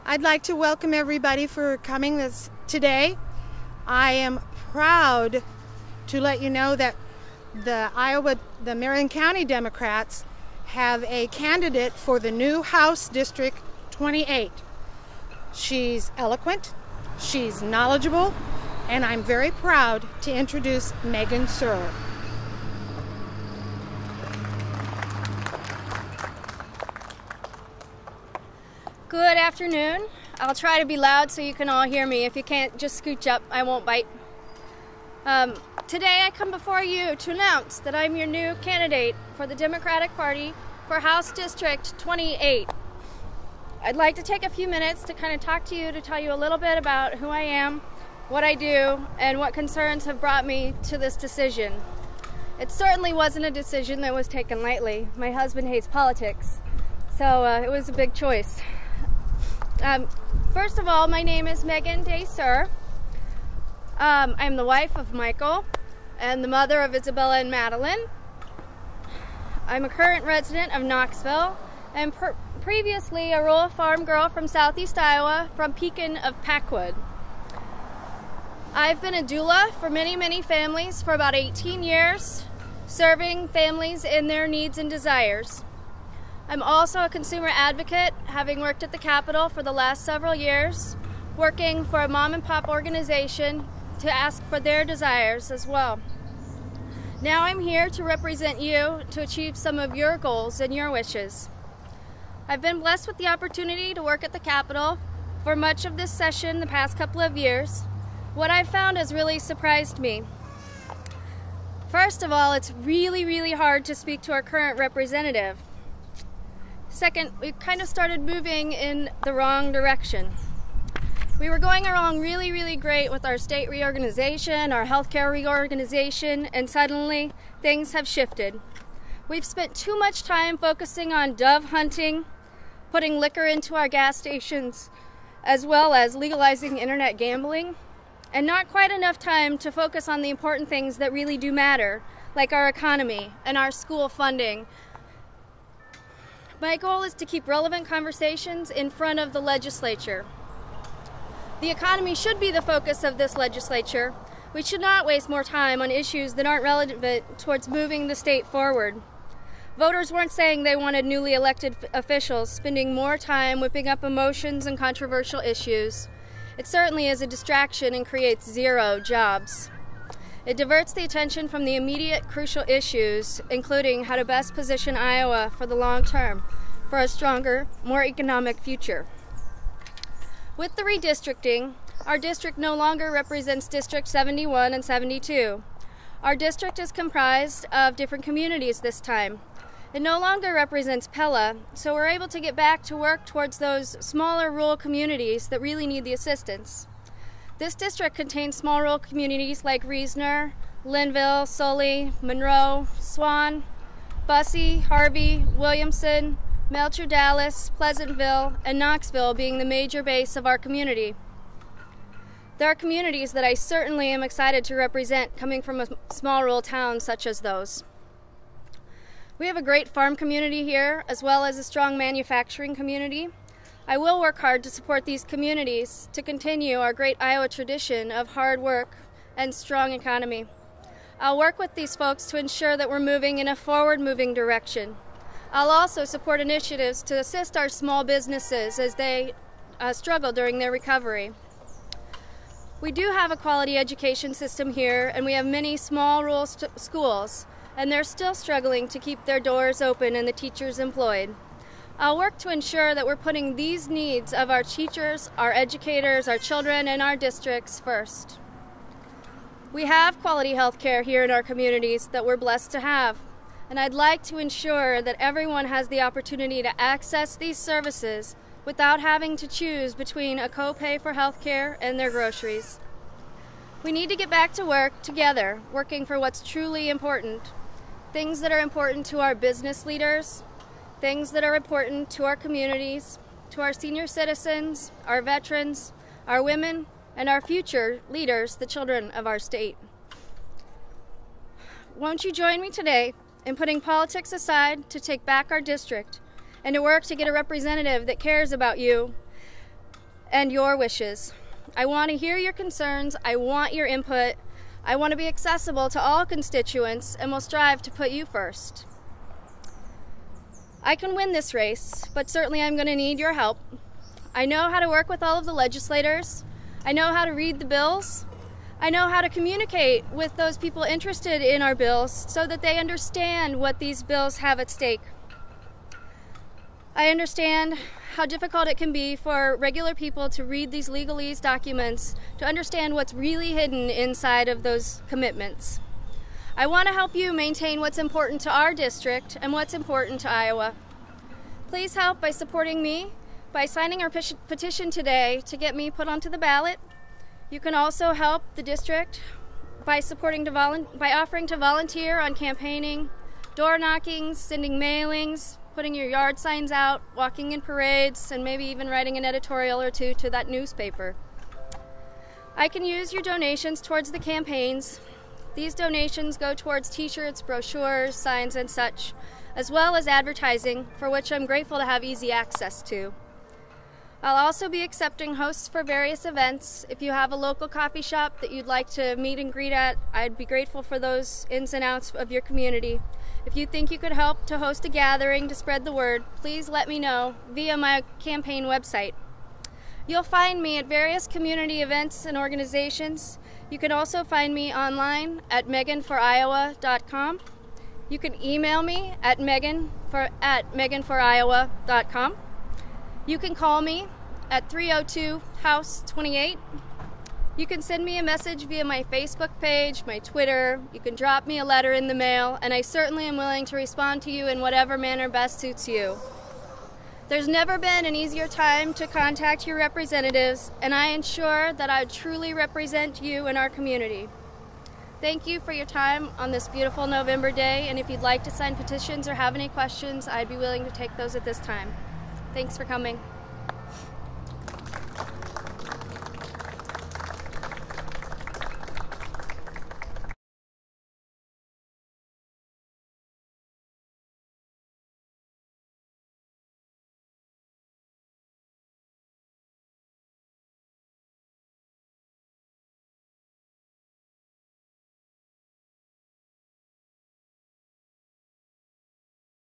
I'd like to welcome everybody for coming today. I am proud to let you know that the Marion County Democrats have a candidate for the new House District 28. She's eloquent, she's knowledgeable, and I'm very proud to introduce Megan Suhr. Good afternoon. I'll try to be loud so you can all hear me. If you can't, just scooch up. I won't bite. Today I come before you to announce that I'm your new candidate for the Democratic Party for House District 28. I'd like to take a few minutes to kind of talk to you, to tell you a little bit about who I am, what I do, and what concerns have brought me to this decision. It certainly wasn't a decision that was taken lightly. My husband hates politics, so it was a big choice. First of all, my name is Megan Suhr. I'm the wife of Michael and the mother of Isabella and Madeline. I'm a current resident of Knoxville and previously a rural farm girl from southeast Iowa, from Pekin of Packwood. I've been a doula for many families for about 18 years, serving families in their needs and desires. I'm also a consumer advocate, having worked at the Capitol for the last several years, working for a mom and pop organization to ask for their desires as well. Now I'm here to represent you to achieve some of your goals and your wishes. I've been blessed with the opportunity to work at the Capitol for much of this session the past couple of years. What I've found has really surprised me. First of all, it's really hard to speak to our current representative. Second, we kind of started moving in the wrong direction. We were going along really great with our state reorganization, our healthcare reorganization, and suddenly things have shifted. We've spent too much time focusing on dove hunting, putting liquor into our gas stations, as well as legalizing internet gambling, and not quite enough time to focus on the important things that really do matter, like our economy and our school funding. My goal is to keep relevant conversations in front of the legislature. The economy should be the focus of this legislature. We should not waste more time on issues that aren't relevant towards moving the state forward. Voters weren't saying they wanted newly elected officials spending more time whipping up emotions and controversial issues. It certainly is a distraction and creates zero jobs. It diverts the attention from the immediate crucial issues, including how to best position Iowa for the long term, for a stronger, more economic future. With the redistricting, our district no longer represents District 71 and 72. Our district is comprised of different communities this time. It no longer represents Pella, so we're able to get back to work towards those smaller rural communities that really need the assistance. This district contains small rural communities like Reesner, Linville, Sully, Monroe, Swan, Bussey, Harvey, Williamson, Melcher Dallas, Pleasantville, and Knoxville being the major base of our community. There are communities that I certainly am excited to represent coming from a small rural town such as those. We have a great farm community here, as well as a strong manufacturing community. I will work hard to support these communities to continue our great Iowa tradition of hard work and strong economy. I'll work with these folks to ensure that we're moving in a forward-moving direction. I'll also support initiatives to assist our small businesses as they struggle during their recovery. We do have a quality education system here, and we have many small rural schools, and they're still struggling to keep their doors open and the teachers employed. I'll work to ensure that we're putting these needs of our teachers, our educators, our children, and our districts first. We have quality health care here in our communities that we're blessed to have, and I'd like to ensure that everyone has the opportunity to access these services without having to choose between a copay for health care and their groceries. We need to get back to work together, working for what's truly important, things that are important to our business leaders, things that are important to our communities, to our senior citizens, our veterans, our women, and our future leaders, the children of our state. Won't you join me today in putting politics aside to take back our district and to work to get a representative that cares about you and your wishes. I want to hear your concerns. I want your input. I want to be accessible to all constituents and will strive to put you first. I can win this race, but certainly I'm going to need your help. I know how to work with all of the legislators. I know how to read the bills. I know how to communicate with those people interested in our bills so that they understand what these bills have at stake. I understand how difficult it can be for regular people to read these legalese documents to understand what's really hidden inside of those commitments. I want to help you maintain what's important to our district and what's important to Iowa. Please help by supporting me by signing our petition today to get me put onto the ballot. You can also help the district by offering to volunteer on campaigning, door knocking, sending mailings, putting your yard signs out, walking in parades, and maybe even writing an editorial or two to that newspaper. I can use your donations towards the campaigns. These donations go towards t-shirts, brochures, signs, and such, as well as advertising, for which I'm grateful to have easy access to. I'll also be accepting hosts for various events. If you have a local coffee shop that you'd like to meet and greet at, I'd be grateful for those ins and outs of your community. If you think you could help to host a gathering to spread the word, please let me know via my campaign website. You'll find me at various community events and organizations. You can also find me online at meganforiowa.com. You can email me at meganforiowa.com. You can call me at 302-HOUSE-28. You can send me a message via my Facebook page, my Twitter. You can drop me a letter in the mail, and I certainly am willing to respond to you in whatever manner best suits you. There's never been an easier time to contact your representatives, and I ensure that I truly represent you and our community. Thank you for your time on this beautiful November day, and if you'd like to sign petitions or have any questions, I'd be willing to take those at this time. Thanks for coming.